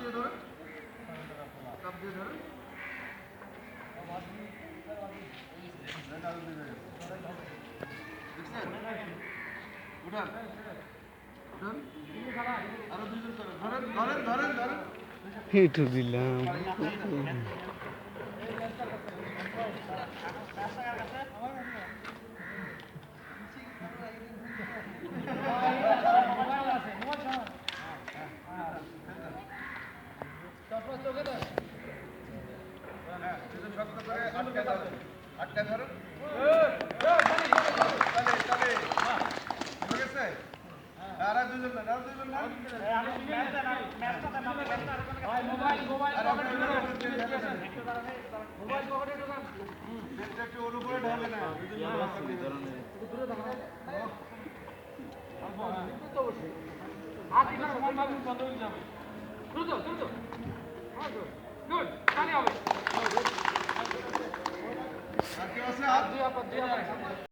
দিয়ে ধরেন, চাপ দিয়ে ধরেন। দেখছেন? উঠান, উঠান। আরো দুইজন করেন, ধরেন ধরেন ধরেন ধরেন। একটু দিলাম। হ্যাঁ, দুজন শক্ত করে আটকে ধরেন, আটকে ধরেন। ঠিক আছে? আর দুজন না, আর দুজন না। একটু ওর উপরে ঢালে না। আর কেউ আছে?